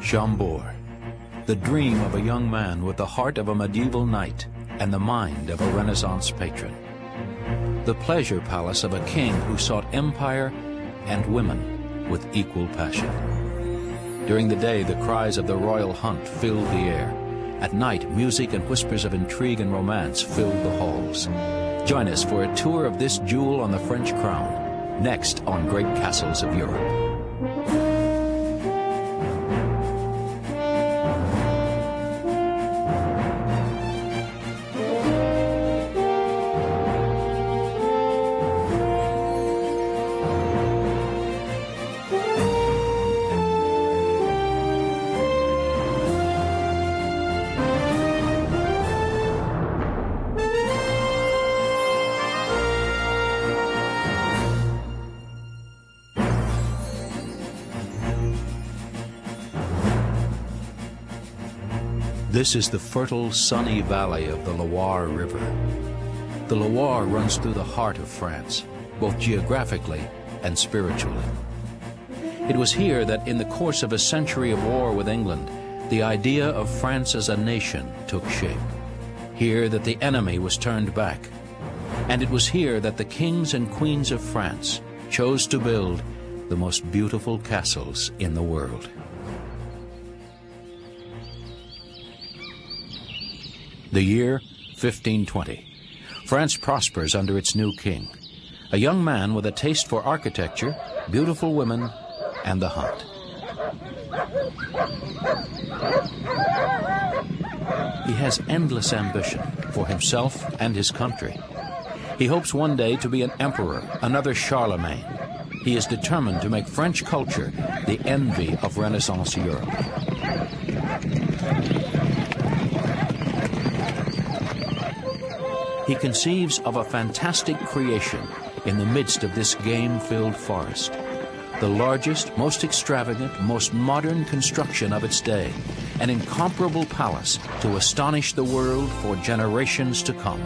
Chambord, the dream of a young man with the heart of a medieval knight and the mind of a Renaissance patron. The pleasure palace of a king who sought empire and women with equal passion. During the day, the cries of the royal hunt filled the air. At night, music and whispers of intrigue and romance filled the halls. Join us for a tour of this jewel on the French crown, next on Great Castles of Europe. This is the fertile, sunny valley of the Loire River. The Loire runs through the heart of France, both geographically and spiritually. It was here that, in the course of a century of war with England, the idea of France as a nation took shape. Here that the enemy was turned back. And it was here that the kings and queens of France chose to build the most beautiful castles in the world. The year 1520. France prospers under its new king, a young man with a taste for architecture, beautiful women, and the hunt. He has endless ambition for himself and his country. He hopes one day to be an emperor, another Charlemagne. He is determined to make French culture the envy of Renaissance Europe. He conceives of a fantastic creation in the midst of this game-filled forest, the largest, most extravagant, most modern construction of its day, an incomparable palace to astonish the world for generations to come.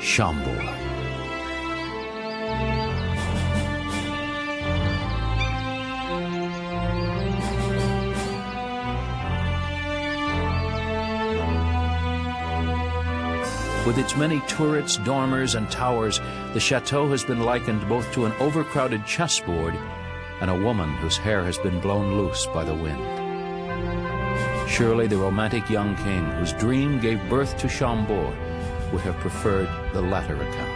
Chambord. With its many turrets, dormers, and towers, the chateau has been likened both to an overcrowded chessboard and a woman whose hair has been blown loose by the wind. Surely the romantic young king whose dream gave birth to Chambord would have preferred the latter account.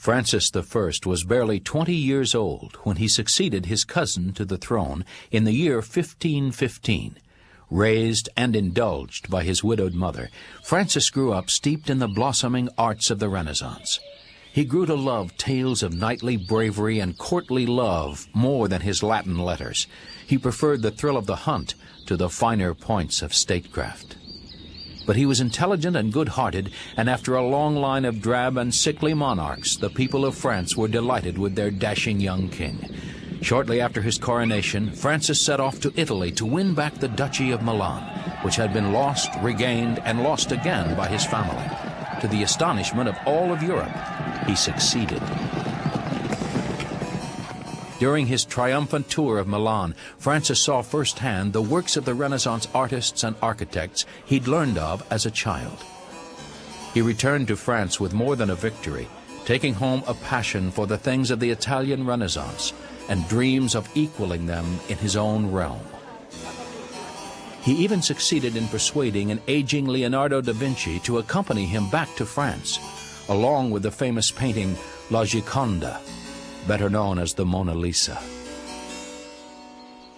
Francis I was barely 20 years old when he succeeded his cousin to the throne in the year 1515. Raised and indulged by his widowed mother, Francis grew up steeped in the blossoming arts of the Renaissance. He grew to love tales of knightly bravery and courtly love more than his Latin letters. He preferred the thrill of the hunt to the finer points of statecraft. But he was intelligent and good-hearted, and after a long line of drab and sickly monarchs, the people of France were delighted with their dashing young king. Shortly after his coronation, Francis set off to Italy to win back the Duchy of Milan, which had been lost, regained, and lost again by his family. To the astonishment of all of Europe, he succeeded. During his triumphant tour of Milan, Francis saw firsthand the works of the Renaissance artists and architects he'd learned of as a child. He returned to France with more than a victory, taking home a passion for the things of the Italian Renaissance and dreams of equaling them in his own realm. He even succeeded in persuading an aging Leonardo da Vinci to accompany him back to France, along with the famous painting La Gioconda, better known as the Mona Lisa.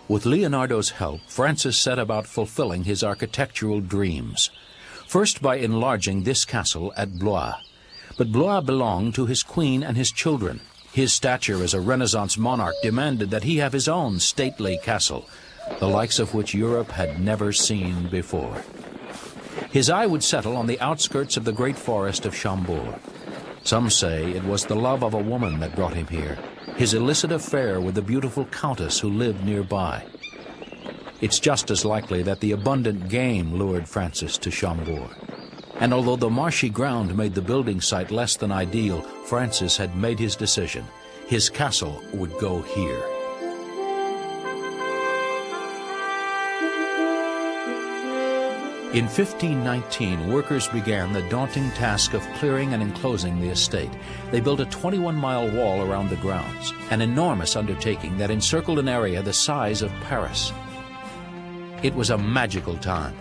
With Leonardo's help, Francis set about fulfilling his architectural dreams, first by enlarging this castle at Blois. But Blois belonged to his queen and his children. His stature as a Renaissance monarch demanded that he have his own stately castle, the likes of which Europe had never seen before. His eye would settle on the outskirts of the great forest of Chambord. Some say it was the love of a woman that brought him here, his illicit affair with the beautiful countess who lived nearby. It's just as likely that the abundant game lured Francis to Chambord. And although the marshy ground made the building site less than ideal, Francis had made his decision. His castle would go here. In 1519, workers began the daunting task of clearing and enclosing the estate. They built a 21-mile wall around the grounds, an enormous undertaking that encircled an area the size of Paris. It was a magical time.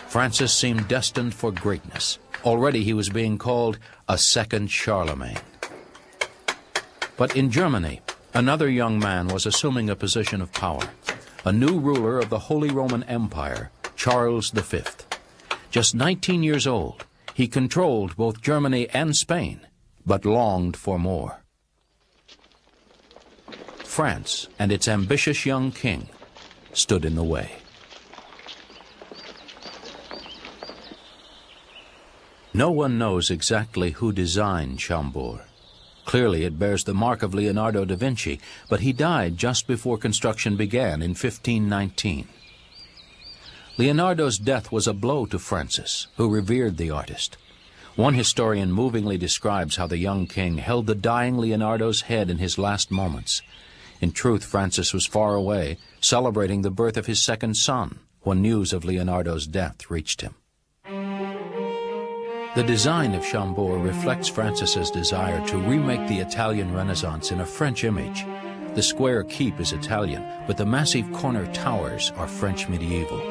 Francis seemed destined for greatness. Already he was being called a second Charlemagne. But in Germany, another young man was assuming a position of power, a new ruler of the Holy Roman Empire, Charles V. Just 19 years old, he controlled both Germany and Spain, but longed for more. France and its ambitious young king stood in the way. No one knows exactly who designed Chambord. Clearly it bears the mark of Leonardo da Vinci, but he died just before construction began in 1519. Leonardo's death was a blow to Francis, who revered the artist. One historian movingly describes how the young king held the dying Leonardo's head in his last moments. In truth, Francis was far away, celebrating the birth of his second son, when news of Leonardo's death reached him. The design of Chambord reflects Francis's desire to remake the Italian Renaissance in a French image. The square keep is Italian, but the massive corner towers are French medieval.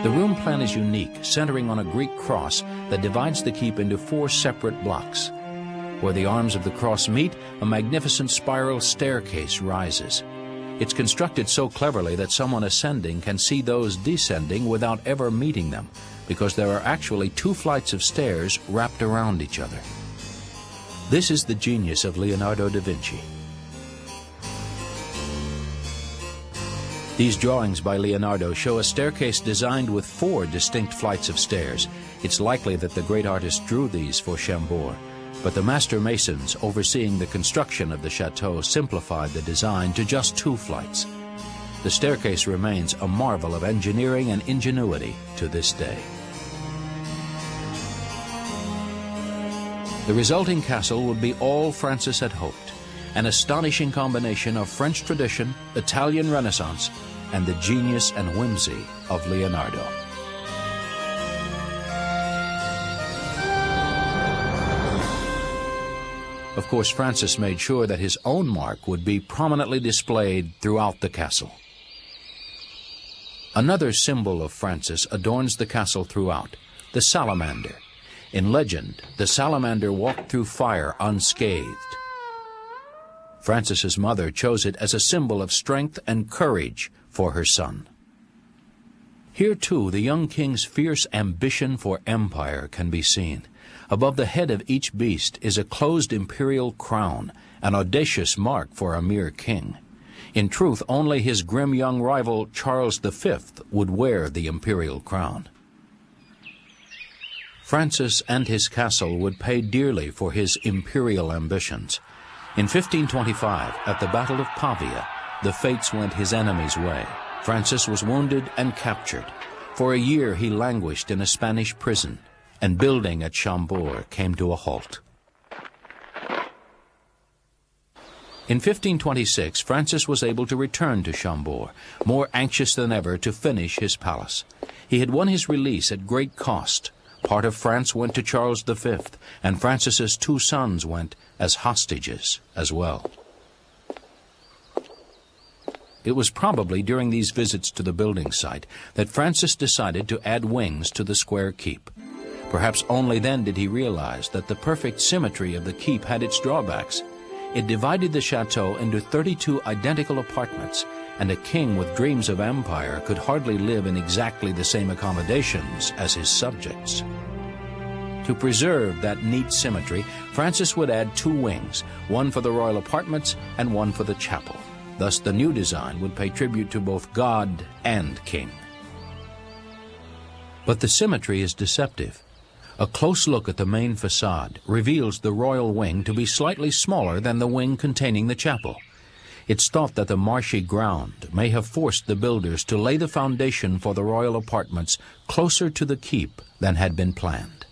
The room plan is unique, centering on a Greek cross that divides the keep into 4 separate blocks. Where the arms of the cross meet, a magnificent spiral staircase rises. It's constructed so cleverly that someone ascending can see those descending without ever meeting them, because there are actually 2 flights of stairs wrapped around each other. This is the genius of Leonardo da Vinci. These drawings by Leonardo show a staircase designed with 4 distinct flights of stairs. It's likely that the great artist drew these for Chambord, but the master masons overseeing the construction of the chateau simplified the design to just 2 flights. The staircase remains a marvel of engineering and ingenuity to this day. The resulting castle would be all Francis had hoped, an astonishing combination of French tradition, Italian Renaissance, and the genius and whimsy of Leonardo. Of course, Francis made sure that his own mark would be prominently displayed throughout the castle. Another symbol of Francis adorns the castle throughout, the salamander. In legend, the salamander walked through fire unscathed. Francis's mother chose it as a symbol of strength and courage for her son. Here, too, the young king's fierce ambition for empire can be seen. Above the head of each beast is a closed imperial crown, an audacious mark for a mere king. In truth, only his grim young rival Charles V would wear the imperial crown. Francis and his castle would pay dearly for his imperial ambitions. In 1525, at the Battle of Pavia, the fates went his enemy's way. Francis was wounded and captured. For a year he languished in a Spanish prison, and building at Chambord came to a halt. In 1526, Francis was able to return to Chambord, more anxious than ever to finish his palace. He had won his release at great cost. Part of France went to Charles V, and Francis's 2 sons went as hostages as well. It was probably during these visits to the building site that Francis decided to add wings to the square keep. Perhaps only then did he realize that the perfect symmetry of the keep had its drawbacks. It divided the chateau into 32 identical apartments, and a king with dreams of empire could hardly live in exactly the same accommodations as his subjects. To preserve that neat symmetry, Francis would add 2 wings, one for the royal apartments and one for the chapel. Thus the new design would pay tribute to both God and king. But the symmetry is deceptive. A close look at the main facade reveals the royal wing to be slightly smaller than the wing containing the chapel. It's thought that the marshy ground may have forced the builders to lay the foundation for the royal apartments closer to the keep than had been planned.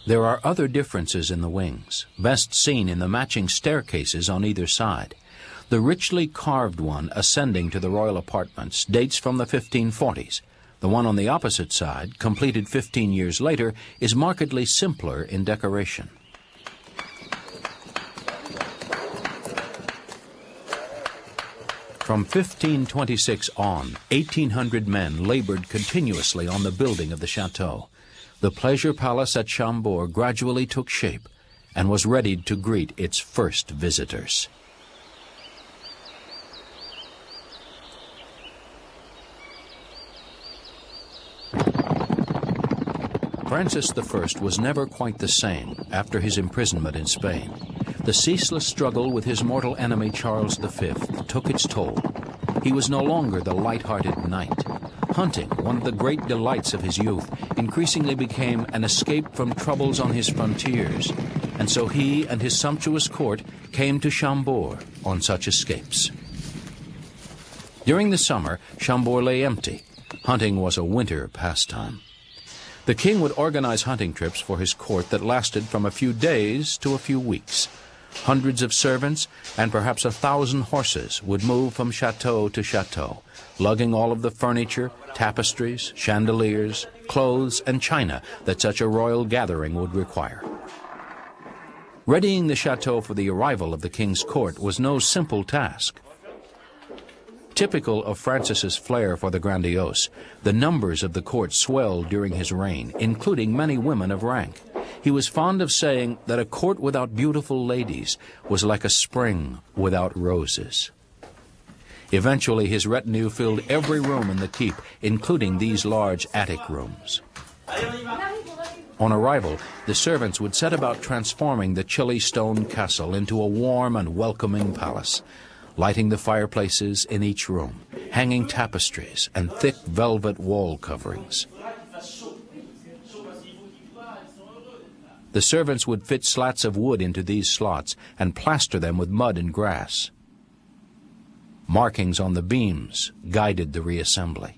There are other differences in the wings, best seen in the matching staircases on either side. The richly carved one ascending to the royal apartments dates from the 1540s. The one on the opposite side, completed 15 years later, is markedly simpler in decoration. From 1526 on, 1,800 men labored continuously on the building of the chateau. The pleasure palace at Chambord gradually took shape and was readied to greet its first visitors. Francis I was never quite the same after his imprisonment in Spain. The ceaseless struggle with his mortal enemy Charles V took its toll. He was no longer the light-hearted knight. Hunting, one of the great delights of his youth, increasingly became an escape from troubles on his frontiers, and so he and his sumptuous court came to Chambord on such escapes. During the summer, Chambord lay empty. Hunting was a winter pastime. The king would organize hunting trips for his court that lasted from a few days to a few weeks. Hundreds of servants and perhaps 1,000 horses would move from chateau to chateau, lugging all of the furniture, tapestries, chandeliers, clothes, and china that such a royal gathering would require. Readying the chateau for the arrival of the king's court was no simple task. Typical of Francis's flair for the grandiose, the numbers of the court swelled during his reign, including many women of rank. He was fond of saying that a court without beautiful ladies was like a spring without roses. Eventually, his retinue filled every room in the keep, including these large attic rooms. On arrival, the servants would set about transforming the chilly stone castle into a warm and welcoming palace, lighting the fireplaces in each room, hanging tapestries and thick velvet wall coverings. The servants would fit slats of wood into these slots and plaster them with mud and grass. Markings on the beams guided the reassembly.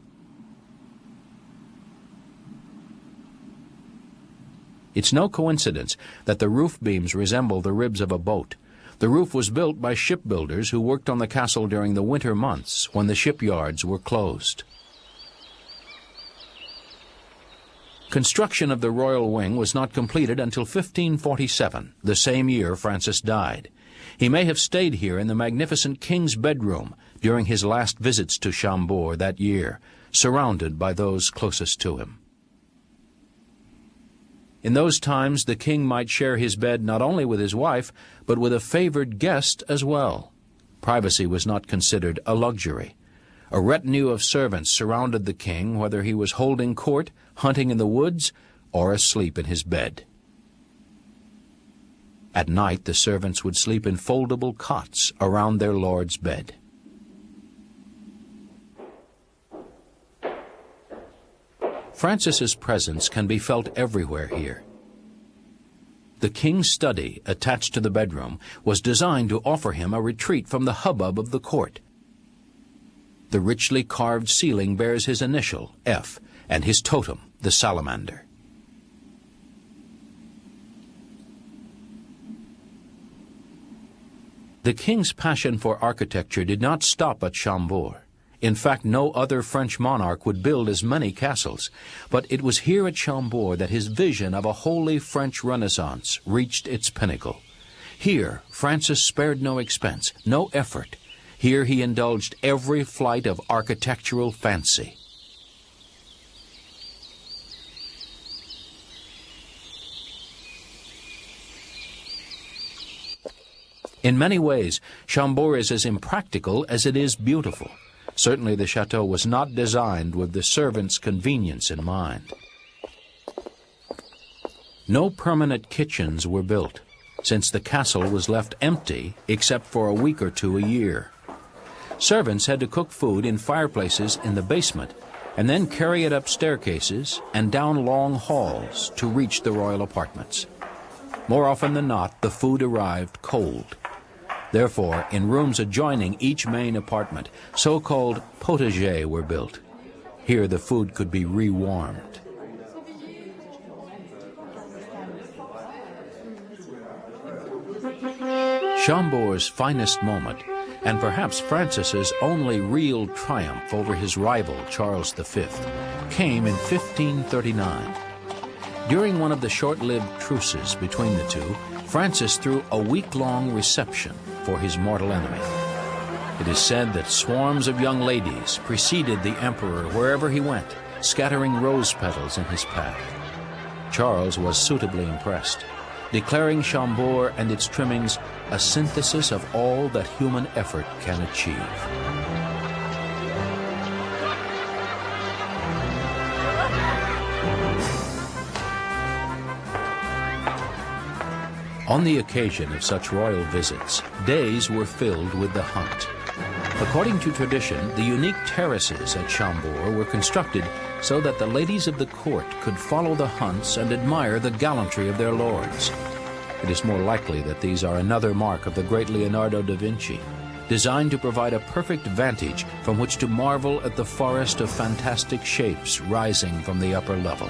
It's no coincidence that the roof beams resemble the ribs of a boat. The roof was built by shipbuilders who worked on the castle during the winter months when the shipyards were closed. Construction of the royal wing was not completed until 1547, the same year Francis died. He may have stayed here in the magnificent king's bedroom during his last visits to Chambord that year, surrounded by those closest to him. In those times, the king might share his bed not only with his wife, but with a favored guest as well. Privacy was not considered a luxury. A retinue of servants surrounded the king, whether he was holding court, hunting in the woods, or asleep in his bed. At night, the servants would sleep in foldable cots around their lord's bed. Francis's presence can be felt everywhere here. The king's study, attached to the bedroom, was designed to offer him a retreat from the hubbub of the court. The richly carved ceiling bears his initial, F, and his totem, the salamander. The king's passion for architecture did not stop at Chambord. In fact, no other French monarch would build as many castles, but it was here at Chambord that his vision of a wholly French Renaissance reached its pinnacle. Here, Francis spared no expense, no effort. Here he indulged every flight of architectural fancy. In many ways, Chambord is as impractical as it is beautiful. Certainly the chateau was not designed with the servants' convenience in mind. No permanent kitchens were built, since the castle was left empty except for a week or two a year. Servants had to cook food in fireplaces in the basement and then carry it up staircases and down long halls to reach the royal apartments. More often than not, the food arrived cold. Therefore, in rooms adjoining each main apartment, so-called potagers were built. Here the food could be rewarmed. Chambord's finest moment, and perhaps Francis's only real triumph over his rival, Charles V, came in 1539. During one of the short-lived truces between the two, Francis threw a week-long reception for his mortal enemy. It is said that swarms of young ladies preceded the emperor wherever he went, scattering rose petals in his path. Charles was suitably impressed, declaring Chambord and its trimmings a synthesis of all that human effort can achieve. On the occasion of such royal visits, days were filled with the hunt. According to tradition, the unique terraces at Chambord were constructed so that the ladies of the court could follow the hunts and admire the gallantry of their lords. It is more likely that these are another mark of the great Leonardo da Vinci, designed to provide a perfect vantage from which to marvel at the forest of fantastic shapes rising from the upper level.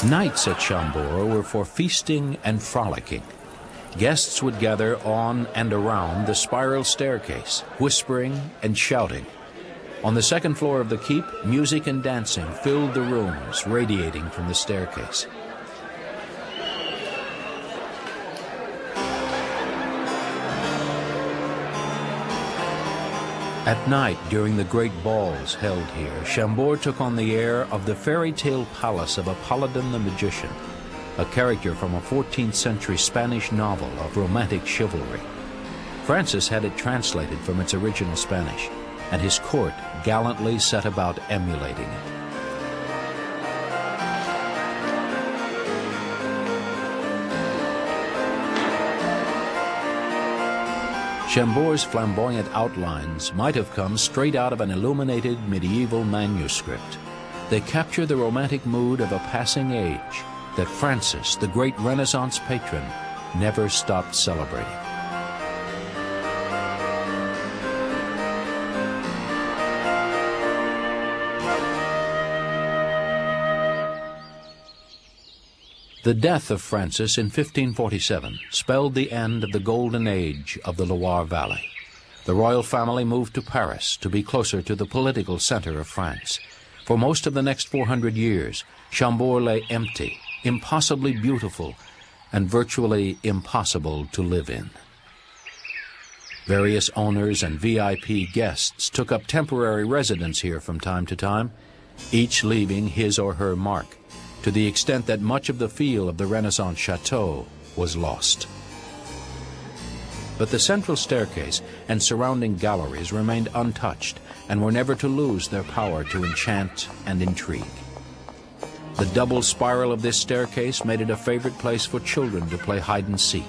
Nights at Chambord were for feasting and frolicking. Guests would gather on and around the spiral staircase, whispering and shouting. On the second floor of the keep, music and dancing filled the rooms radiating from the staircase. At night, during the great balls held here, Chambord took on the air of the fairy tale palace of Apollodon the magician, a character from a 14th century Spanish novel of romantic chivalry. Francis had it translated from its original Spanish, and his court gallantly set about emulating it. Chambord's flamboyant outlines might have come straight out of an illuminated medieval manuscript. They capture the romantic mood of a passing age that Francis, the great Renaissance patron, never stopped celebrating. The death of Francis in 1547 spelled the end of the golden age of the Loire Valley. The royal family moved to Paris to be closer to the political center of France. For most of the next 400 years, Chambord lay empty, impossibly beautiful, and virtually impossible to live in. Various owners and VIP guests took up temporary residence here from time to time, each leaving his or her mark, to the extent that much of the feel of the Renaissance chateau was lost. But the central staircase and surrounding galleries remained untouched and were never to lose their power to enchant and intrigue. The double spiral of this staircase made it a favorite place for children to play hide and seek.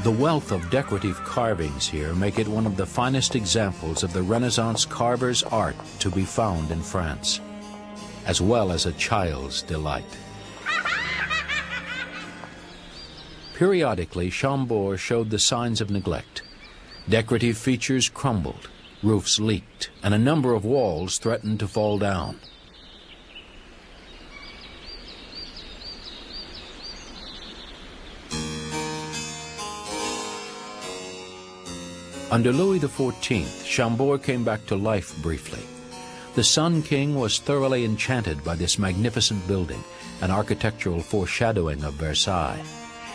The wealth of decorative carvings here make it one of the finest examples of the Renaissance carver's art to be found in France, as well as a child's delight. Periodically, Chambord showed the signs of neglect. Decorative features crumbled, roofs leaked, and a number of walls threatened to fall down. Under Louis XIV, Chambord came back to life briefly. The Sun King was thoroughly enchanted by this magnificent building, an architectural foreshadowing of Versailles.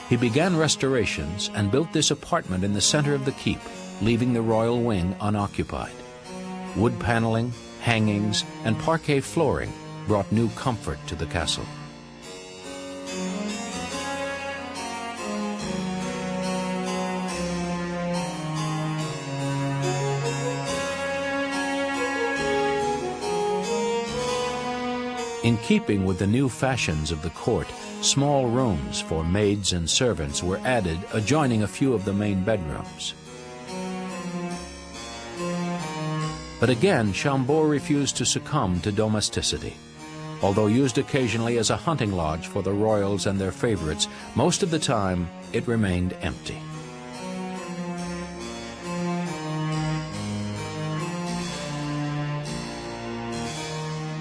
He began restorations and built this apartment in the center of the keep, leaving the royal wing unoccupied. Wood paneling, hangings, and parquet flooring brought new comfort to the castle. In keeping with the new fashions of the court, small rooms for maids and servants were added adjoining a few of the main bedrooms. But again, Chambord refused to succumb to domesticity. Although used occasionally as a hunting lodge for the royals and their favorites, most of the time it remained empty.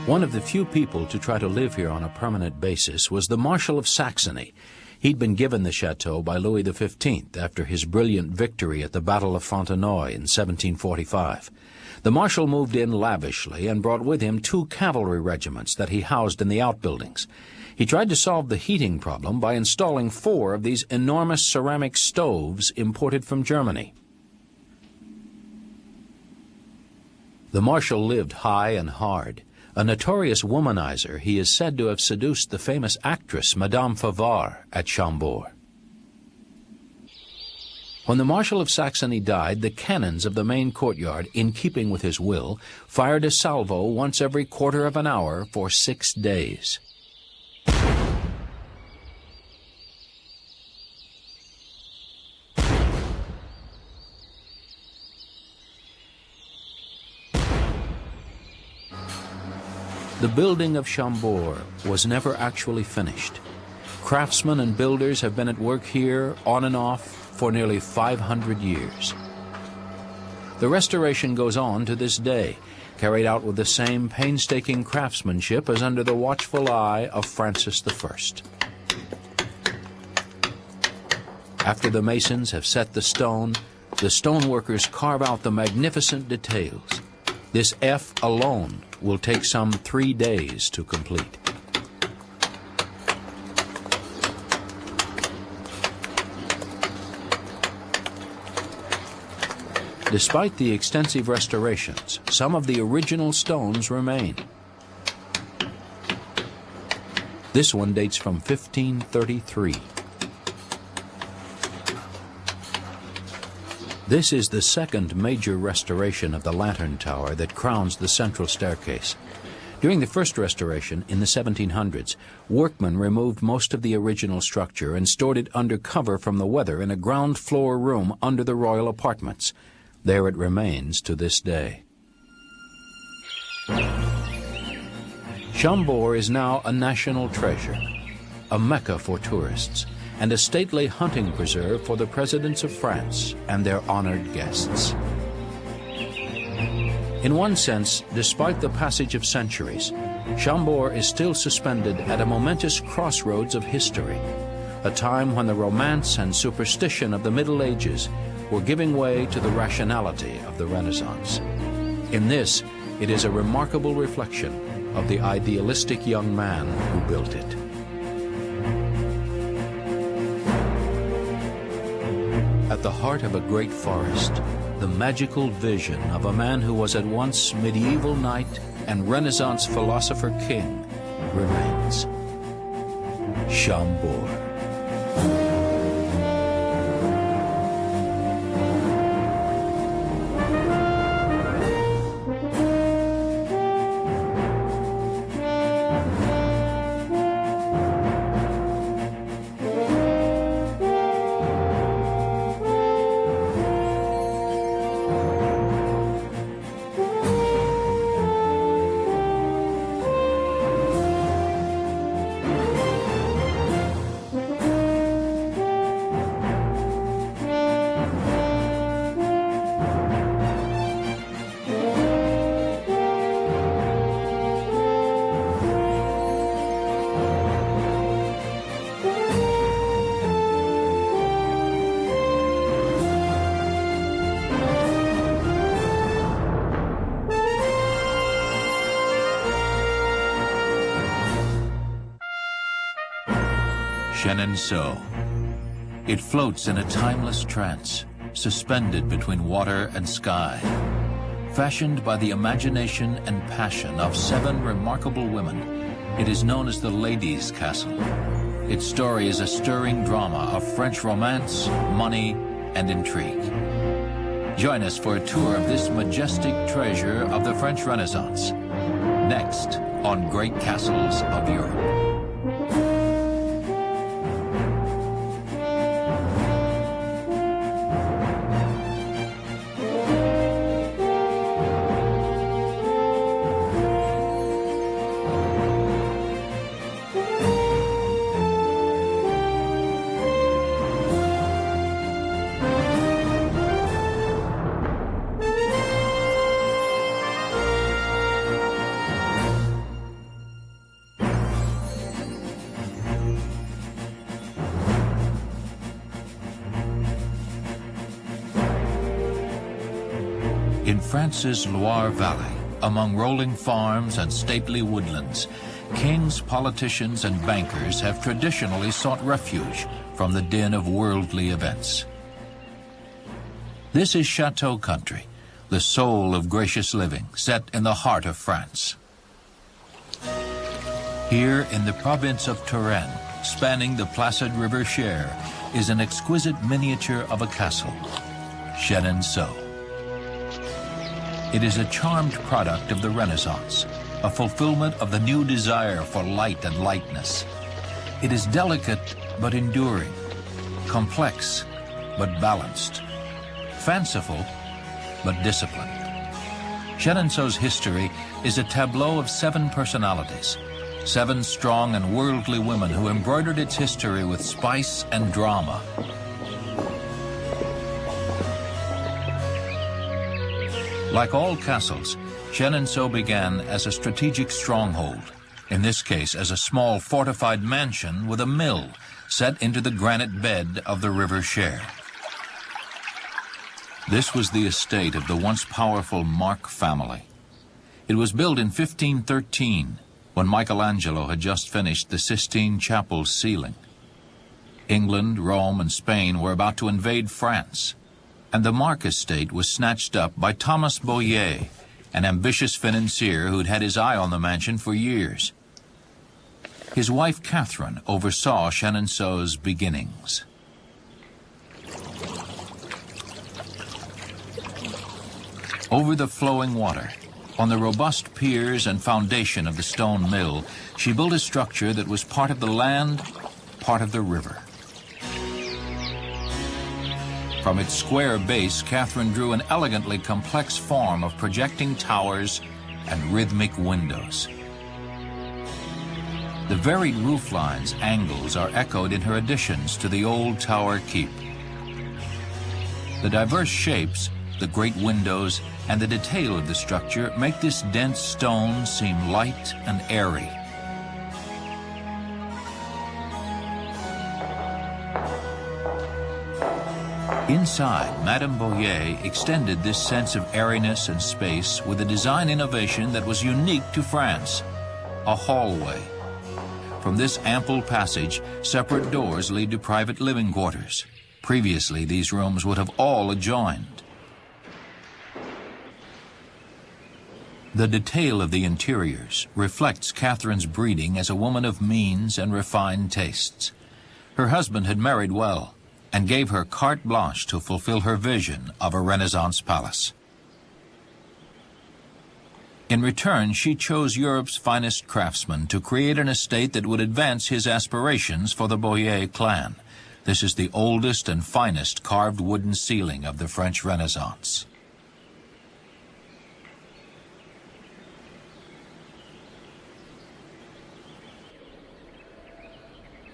One of the few people to try to live here on a permanent basis was the Marshal of Saxony. He'd been given the chateau by Louis XV after his brilliant victory at the Battle of Fontenoy in 1745. The Marshal moved in lavishly and brought with him 2 cavalry regiments that he housed in the outbuildings. He tried to solve the heating problem by installing 4 of these enormous ceramic stoves imported from Germany. The Marshal lived high and hard. A notorious womanizer, he is said to have seduced the famous actress Madame Favart at Chambord. When the Marshal of Saxony died, the cannons of the main courtyard, in keeping with his will, fired a salvo once every quarter of an hour for 6 days. The building of Chambord was never actually finished. Craftsmen and builders have been at work here on and off for nearly 500 years. The restoration goes on to this day, carried out with the same painstaking craftsmanship as under the watchful eye of Francis I. After the masons have set the stoneworkers carve out the magnificent details. This F alone will take some 3 days to complete. Despite the extensive restorations, some of the original stones remain. This one dates from 1533. This is the second major restoration of the lantern tower that crowns the central staircase. During the first restoration in the 1700s, workmen removed most of the original structure and stored it under cover from the weather in a ground floor room under the royal apartments. There it remains to this day. Chambord is now a national treasure, a mecca for tourists, and a stately hunting preserve for the presidents of France and their honored guests. In one sense, despite the passage of centuries, Chambord is still suspended at a momentous crossroads of history, a time when the romance and superstition of the Middle Ages were giving way to the rationality of the Renaissance. In this, it is a remarkable reflection of the idealistic young man who built it. At the heart of a great forest, the magical vision of a man who was at once medieval knight and Renaissance philosopher king remains. Chambord. Chenonceau. It floats in a timeless trance, suspended between water and sky. Fashioned by the imagination and passion of 7 remarkable women, it is known as the Ladies' Castle. Its story is a stirring drama of French romance, money, and intrigue. Join us for a tour of this majestic treasure of the French Renaissance, next on Great Castles of Europe. In France's Loire Valley, among rolling farms and stately woodlands, kings, politicians, and bankers have traditionally sought refuge from the din of worldly events. This is chateau country, the soul of gracious living, set in the heart of France. Here in the province of Touraine, spanning the placid river Cher, is an exquisite miniature of a castle, Chenonceau. It is a charmed product of the Renaissance, a fulfillment of the new desire for light and lightness. It is delicate but enduring, complex but balanced, fanciful but disciplined. Chenonceau's history is a tableau of 7 personalities, 7 strong and worldly women who embroidered its history with spice and drama. Like all castles, Chenonceau began as a strategic stronghold, in this case as a small fortified mansion with a mill set into the granite bed of the river Cher. This was the estate of the once powerful Mark family. It was built in 1513, when Michelangelo had just finished the Sistine Chapel's ceiling. England, Rome, and Spain were about to invade France, and the Mark estate was snatched up by Thomas Boyer, an ambitious financier who'd had his eye on the mansion for years. His wife Catherine oversaw Chenonceau's beginnings. Over the flowing water, on the robust piers and foundation of the stone mill, she built a structure that was part of the land, part of the river. From its square base, Catherine drew an elegantly complex form of projecting towers and rhythmic windows. The varied roofline's angles are echoed in her additions to the old tower keep. The diverse shapes, the great windows, and the detail of the structure make this dense stone seem light and airy. Inside, Madame Boyer extended this sense of airiness and space with a design innovation that was unique to France, a hallway. From this ample passage, separate doors lead to private living quarters. Previously, these rooms would have all adjoined. The detail of the interiors reflects Catherine's breeding as a woman of means and refined tastes. Her husband had married well and gave her carte blanche to fulfill her vision of a Renaissance palace. In return, she chose Europe's finest craftsmen to create an estate that would advance his aspirations for the Boyer clan. This is the oldest and finest carved wooden ceiling of the French Renaissance.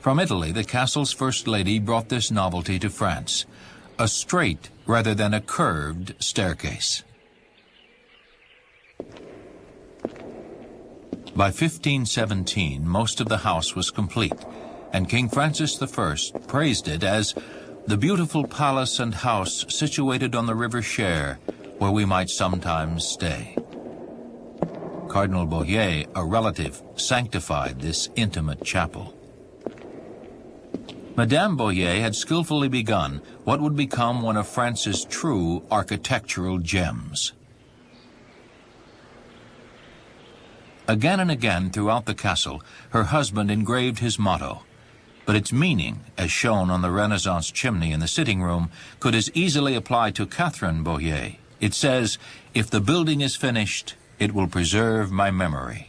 From Italy, the castle's first lady brought this novelty to France, a straight rather than a curved staircase. By 1517, most of the house was complete, and King Francis I praised it as the beautiful palace and house situated on the river Cher, where we might sometimes stay. Cardinal Boyer, a relative, sanctified this intimate chapel. Madame Boyer had skillfully begun what would become one of France's true architectural gems. Again and again throughout the castle, her husband engraved his motto, but its meaning, as shown on the Renaissance chimney in the sitting room, could as easily apply to Catherine Boyer. It says, "If the building is finished, it will preserve my memory."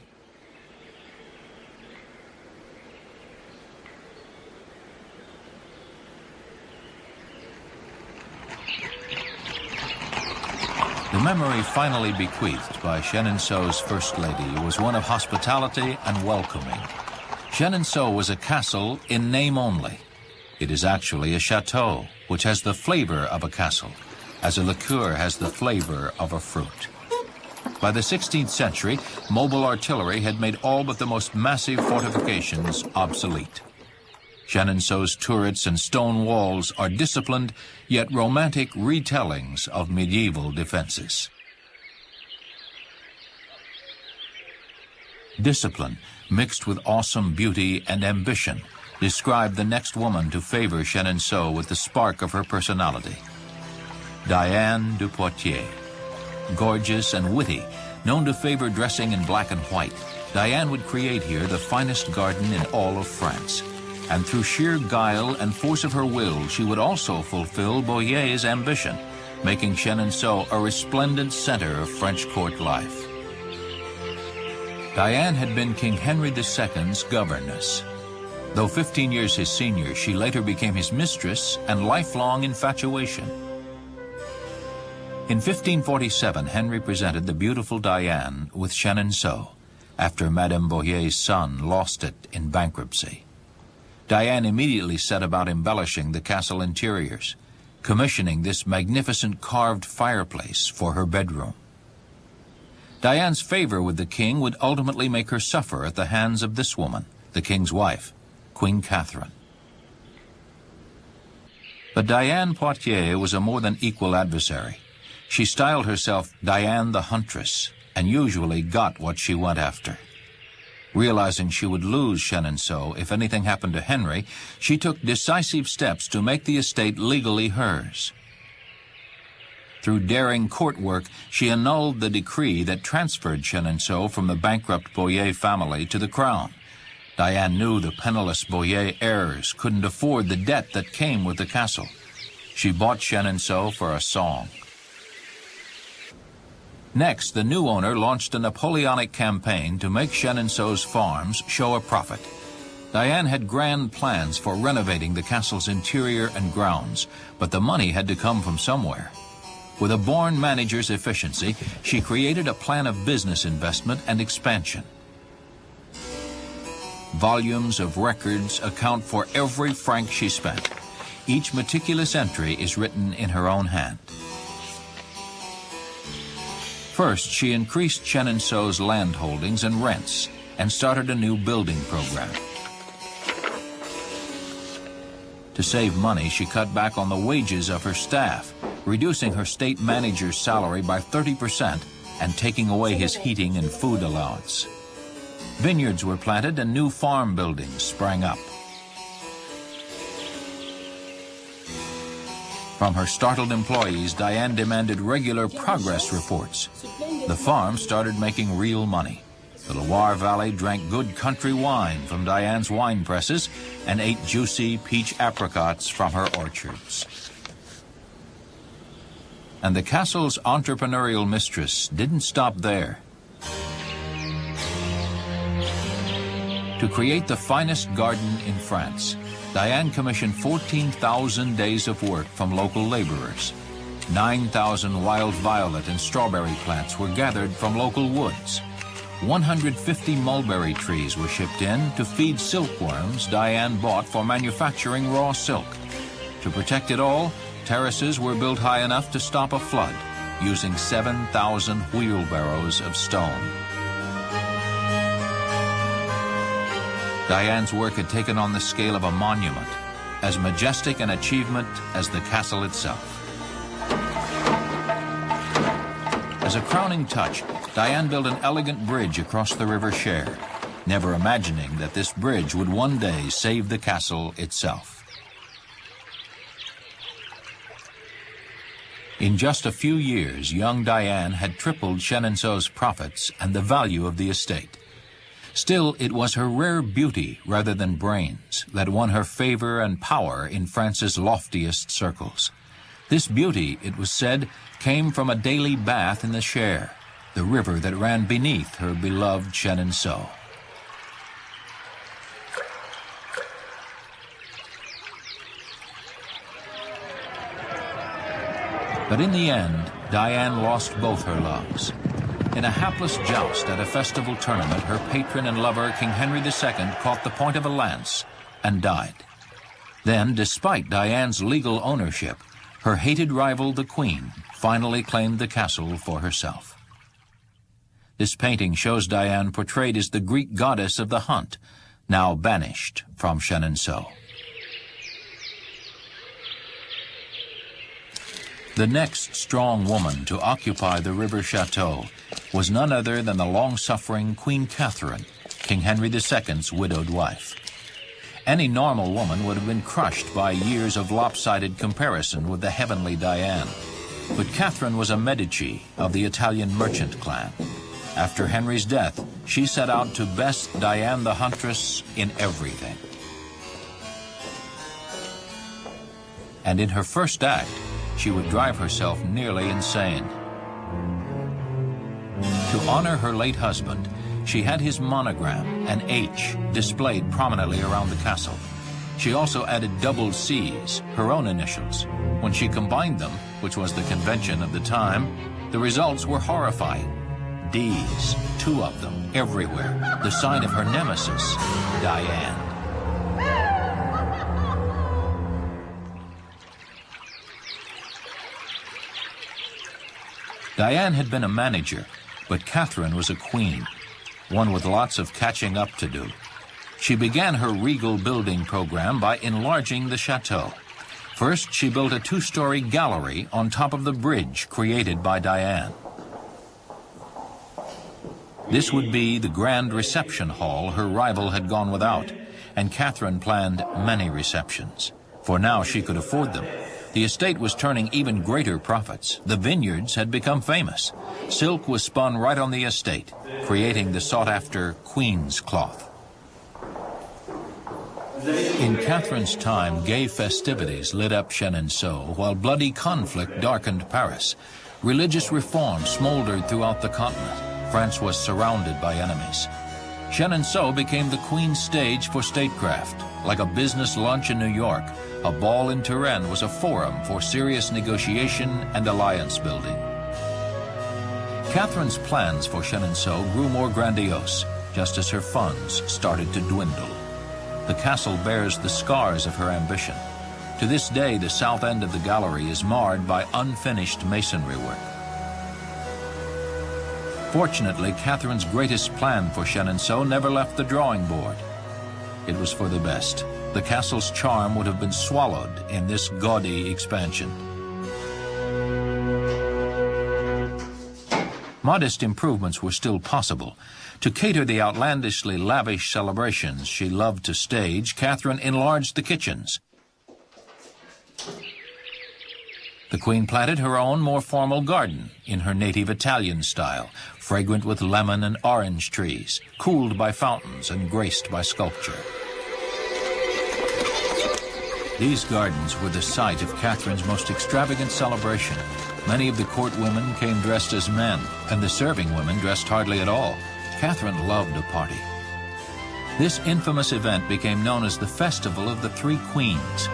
memory finally bequeathed by Chenonceau's First Lady was one of hospitality and welcoming. Chenonceau was a castle in name only. It is actually a chateau, which has the flavor of a castle, as a liqueur has the flavor of a fruit. By the 16th century, mobile artillery had made all but the most massive fortifications obsolete. Chenonceau's turrets and stone walls are disciplined, yet romantic retellings of medieval defenses. Discipline, mixed with awesome beauty and ambition, described the next woman to favor Chenonceau with the spark of her personality. Diane de Poitiers. Gorgeous and witty, known to favor dressing in black and white, Diane would create here the finest garden in all of France. And through sheer guile and force of her will, she would also fulfill Boyer's ambition, making Chenonceau a resplendent center of French court life. Diane had been King Henry II's governess. Though 15 years his senior, she later became his mistress and lifelong infatuation. In 1547, Henry presented the beautiful Diane with Chenonceau, after Madame Boyer's son lost it in bankruptcy. Diane immediately set about embellishing the castle interiors, commissioning this magnificent carved fireplace for her bedroom. Diane's favor with the king would ultimately make her suffer at the hands of this woman, the king's wife, Queen Catherine. But Diane Poitiers was a more than equal adversary. She styled herself Diane the Huntress, and usually got what she went after. Realizing she would lose Chenonceau if anything happened to Henry, she took decisive steps to make the estate legally hers. Through daring court work, she annulled the decree that transferred Chenonceau from the bankrupt Boyer family to the crown. Diane knew the penniless Boyer heirs couldn't afford the debt that came with the castle. She bought Chenonceau for a song. Next, the new owner launched a Napoleonic campaign to make Chenonceau's farms show a profit. Diane had grand plans for renovating the castle's interior and grounds, but the money had to come from somewhere. With a born manager's efficiency, she created a plan of business investment and expansion. Volumes of records account for every franc she spent. Each meticulous entry is written in her own hand. First, she increased Chenonceau's land holdings and rents and started a new building program. To save money, she cut back on the wages of her staff, reducing her state manager's salary by 30% and taking away his heating and food allowance. Vineyards were planted and new farm buildings sprang up. From her startled employees, Diane demanded regular progress reports. The farm started making real money. The Loire Valley drank good country wine from Diane's wine presses and ate juicy peach apricots from her orchards. And the castle's entrepreneurial mistress didn't stop there. To create the finest garden in France, Diane commissioned 14,000 days of work from local laborers. 9,000 wild violet and strawberry plants were gathered from local woods. 150 mulberry trees were shipped in to feed silkworms Diane bought for manufacturing raw silk. To protect it all, terraces were built high enough to stop a flood, using 7,000 wheelbarrows of stone. Diane's work had taken on the scale of a monument, as majestic an achievement as the castle itself. As a crowning touch, Diane built an elegant bridge across the River Cher, never imagining that this bridge would one day save the castle itself. In just a few years, young Diane had tripled Chenonceau's profits and the value of the estate. Still, it was her rare beauty rather than brains that won her favor and power in France's loftiest circles. This beauty, it was said, came from a daily bath in the Cher, the river that ran beneath her beloved Chenonceau. But in the end, Diane lost both her loves. In a hapless joust at a festival tournament, her patron and lover, King Henry II, caught the point of a lance and died. Then, despite Diane's legal ownership, her hated rival, the Queen, finally claimed the castle for herself. This painting shows Diane portrayed as the Greek goddess of the hunt, now banished from Chenonceau. The next strong woman to occupy the river chateau was none other than the long-suffering Queen Catherine, King Henry II's widowed wife. Any normal woman would have been crushed by years of lopsided comparison with the heavenly Diane. But Catherine was a Medici of the Italian merchant clan. After Henry's death, she set out to best Diane the Huntress in everything. And in her first act, she would drive herself nearly insane. To honor her late husband, she had his monogram, an H, displayed prominently around the castle. She also added double C's, her own initials. When she combined them, which was the convention of the time, the results were horrifying. D's, 2 of them, everywhere, the sign of her nemesis, Diane. Diane had been a manager, but Catherine was a queen, one with lots of catching up to do. She began her regal building program by enlarging the chateau. First, she built a 2-story gallery on top of the bridge created by Diane. This would be the grand reception hall her rival had gone without, and Catherine planned many receptions, for now she could afford them. The estate was turning even greater profits. The vineyards had become famous. Silk was spun right on the estate, creating the sought-after Queen's cloth. In Catherine's time, gay festivities lit up Chenonceau, while bloody conflict darkened Paris. Religious reform smoldered throughout the continent. France was surrounded by enemies. Chenonceau became the Queen's stage for statecraft. Like a business lunch in New York, a ball in Touraine was a forum for serious negotiation and alliance building. Catherine's plans for Chenonceau grew more grandiose, just as her funds started to dwindle. The castle bears the scars of her ambition. To this day, the south end of the gallery is marred by unfinished masonry work. Fortunately, Catherine's greatest plan for Chenonceau never left the drawing board. It was for the best. The castle's charm would have been swallowed in this gaudy expansion. Modest improvements were still possible. To cater the outlandishly lavish celebrations she loved to stage, Catherine enlarged the kitchens. The Queen planted her own more formal garden in her native Italian style, fragrant with lemon and orange trees, cooled by fountains and graced by sculpture. These gardens were the site of Catherine's most extravagant celebration. Many of the court women came dressed as men, and the serving women dressed hardly at all. Catherine loved a party. This infamous event became known as the Festival of the Three Queens.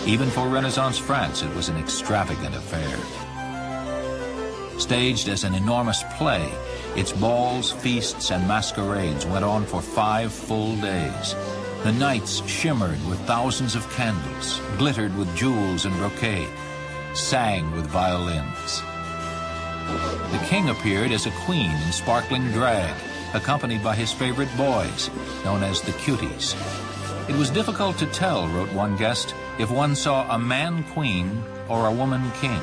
Even for Renaissance France, it was an extravagant affair. Staged as an enormous play, its balls, feasts, and masquerades went on for 5 full days. The nights shimmered with thousands of candles, glittered with jewels and brocade, sang with violins. The king appeared as a queen in sparkling drag, accompanied by his favorite boys, known as the cuties. It was difficult to tell, wrote one guest, if one saw a man queen or a woman king.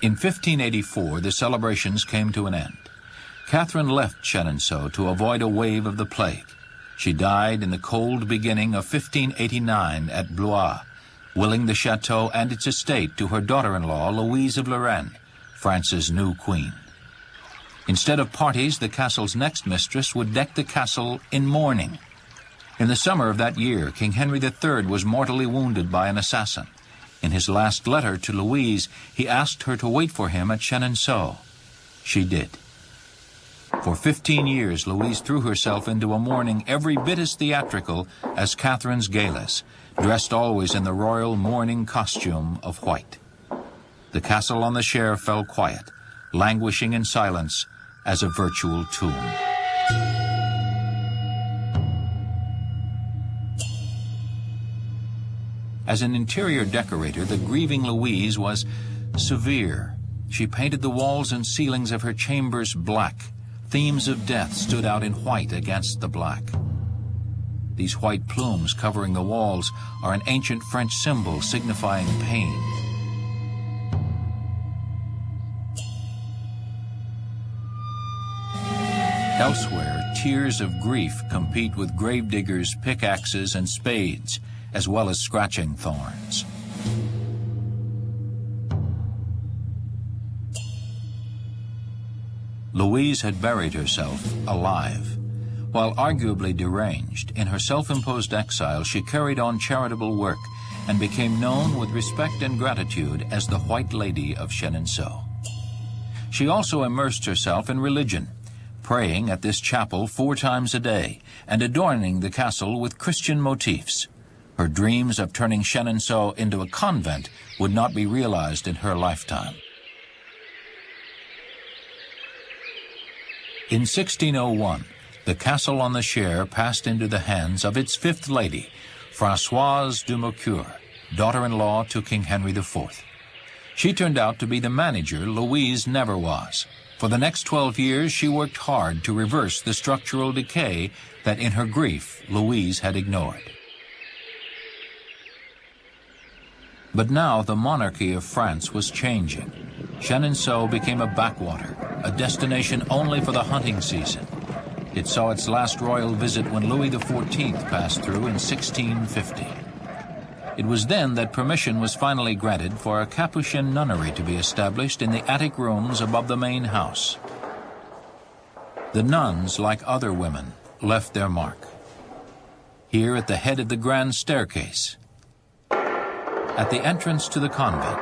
In 1584, the celebrations came to an end. Catherine left Chenonceau to avoid a wave of the plague. She died in the cold beginning of 1589 at Blois, willing the chateau and its estate to her daughter-in-law, Louise of Lorraine, France's new queen. Instead of parties, the castle's next mistress would deck the castle in mourning. In the summer of that year, King Henry III was mortally wounded by an assassin. In his last letter to Louise, he asked her to wait for him at Chenonceau. She did. For 15 years, Louise threw herself into a mourning every bit as theatrical as Catherine's galas, dressed always in the royal mourning costume of white. The castle on the Cher fell quiet, languishing in silence as a virtual tomb. As an interior decorator, the grieving Louise was severe. She painted the walls and ceilings of her chambers black. Themes of death stood out in white against the black. These white plumes covering the walls are an ancient French symbol signifying pain. Elsewhere, tears of grief compete with gravediggers' pickaxes and spades, as well as scratching thorns. Louise had buried herself alive. While arguably deranged, in her self-imposed exile, she carried on charitable work and became known with respect and gratitude as the White Lady of Chenonceau. She also immersed herself in religion, praying at this chapel 4 times a day and adorning the castle with Christian motifs. Her dreams of turning Chenonceau into a convent would not be realized in her lifetime. In 1601, the castle on the Cher passed into the hands of its 5th lady, Françoise de Mercure, daughter-in-law to King Henry IV. She turned out to be the manager Louise never was. For the next 12 years, she worked hard to reverse the structural decay that in her grief Louise had ignored. But now the monarchy of France was changing. Chenonceau became a backwater, a destination only for the hunting season. It saw its last royal visit when Louis XIV passed through in 1650. It was then that permission was finally granted for a Capuchin nunnery to be established in the attic rooms above the main house. The nuns, like other women, left their mark. Here at the head of the grand staircase, at the entrance to the convent,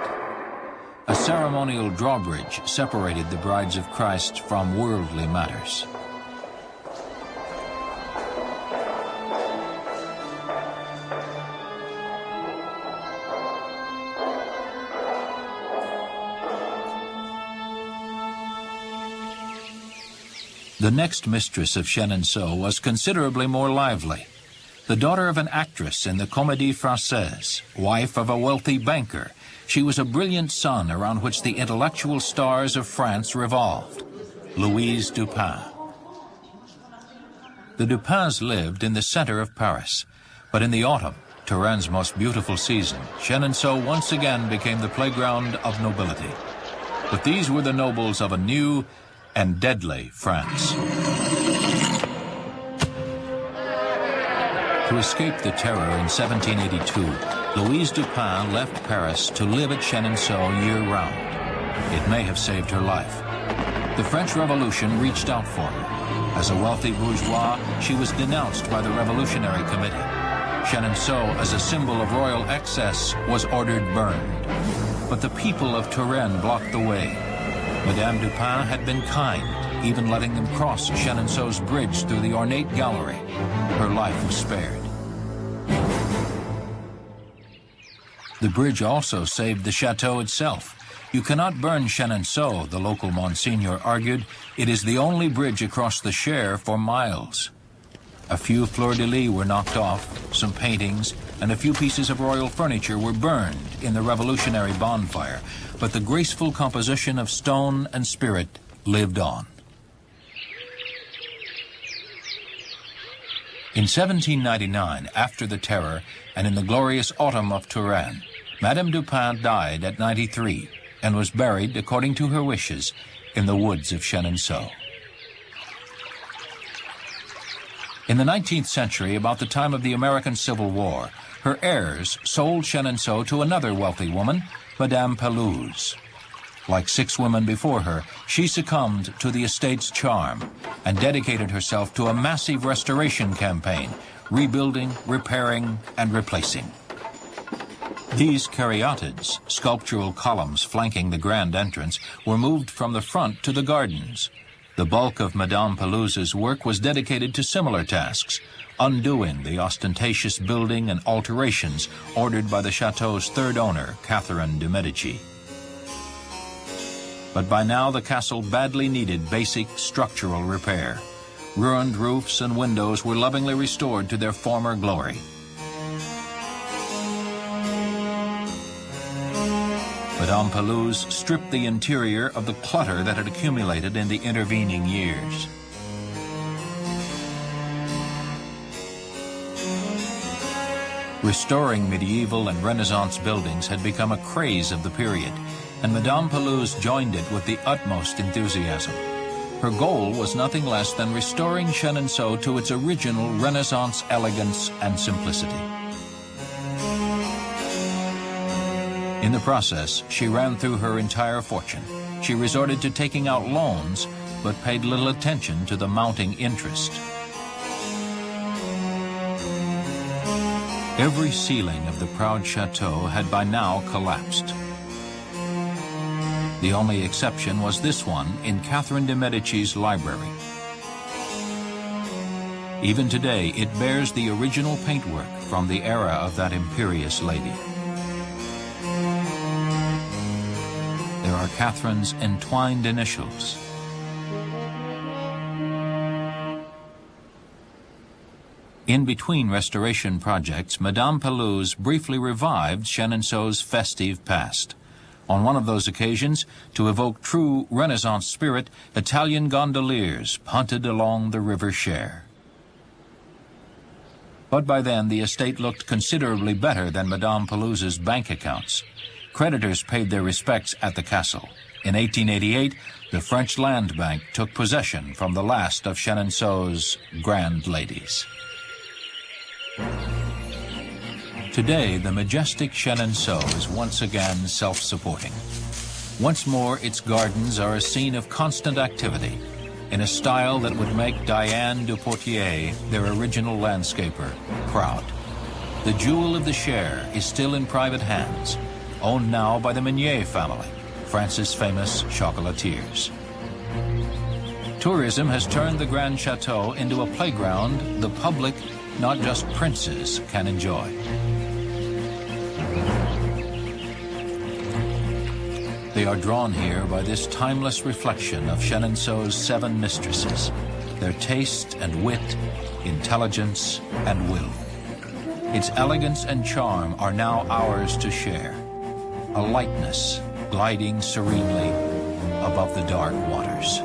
a ceremonial drawbridge separated the brides of Christ from worldly matters. The next mistress of Chenonceau was considerably more lively. The daughter of an actress in the Comédie Française, wife of a wealthy banker, she was a brilliant sun around which the intellectual stars of France revolved, Louise Dupin. The Dupins lived in the center of Paris, but in the autumn, Tourain's most beautiful season, Chenonceau once again became the playground of nobility. But these were the nobles of a new and deadly France. To escape the terror in 1782, Louise Dupin left Paris to live at Chenonceau year-round. It may have saved her life. The French Revolution reached out for her. As a wealthy bourgeois, she was denounced by the Revolutionary Committee. Chenonceau, as a symbol of royal excess, was ordered burned. But the people of Touraine blocked the way. Madame Dupin had been kind, even letting them cross Chenonceau's bridge through the ornate gallery. Her life was spared. The bridge also saved the chateau itself. You cannot burn Chenonceau, the local Monsignor argued. It is the only bridge across the Cher for miles. A few fleurs-de-lis were knocked off, some paintings, and a few pieces of royal furniture were burned in the revolutionary bonfire, but the graceful composition of stone and spirit lived on. In 1799, after the terror, and in the glorious autumn of Touraine, Madame Dupin died at 93 and was buried, according to her wishes, in the woods of Chenonceau. In the 19th century, about the time of the American Civil War, her heirs sold Chenonceau to another wealthy woman, Madame Pelouse. Like 6 women before her, she succumbed to the estate's charm and dedicated herself to a massive restoration campaign, rebuilding, repairing, and replacing. These caryatids, sculptural columns flanking the grand entrance, were moved from the front to the gardens. The bulk of Madame Pelouse's work was dedicated to similar tasks, undoing the ostentatious building and alterations ordered by the chateau's third owner, Catherine de' Medici. But by now the castle badly needed basic structural repair. Ruined roofs and windows were lovingly restored to their former glory. Madame Pelouse stripped the interior of the clutter that had accumulated in the intervening years. Restoring medieval and Renaissance buildings had become a craze of the period, and Madame Pelouse joined it with the utmost enthusiasm. Her goal was nothing less than restoring Chenonceau to its original Renaissance elegance and simplicity. In the process, she ran through her entire fortune. She resorted to taking out loans, but paid little attention to the mounting interest. Every ceiling of the proud chateau had by now collapsed. The only exception was this one in Catherine de' Medici's library. Even today, it bears the original paintwork from the era of that imperious lady. There are Catherine's entwined initials. In between restoration projects, Madame Pelouse briefly revived Chenonceau's festive past. On one of those occasions, to evoke true Renaissance spirit, Italian gondoliers punted along the River Cher. But by then, the estate looked considerably better than Madame Pelouse's bank accounts. Creditors paid their respects at the castle. In 1888, the French Land Bank took possession from the last of Chenonceau's grand ladies. Today, the majestic Chenonceau is once again self-supporting. Once more, its gardens are a scene of constant activity, in a style that would make Diane du Poitiers, their original landscaper, proud. The jewel of the Cher is still in private hands, owned now by the Meunier family, France's famous chocolatiers. Tourism has turned the Grand Chateau into a playground the public, not just princes, can enjoy. They are drawn here by this timeless reflection of Chenonceau's 7 mistresses, their taste and wit, intelligence and will. Its elegance and charm are now ours to share, a lightness gliding serenely above the dark waters.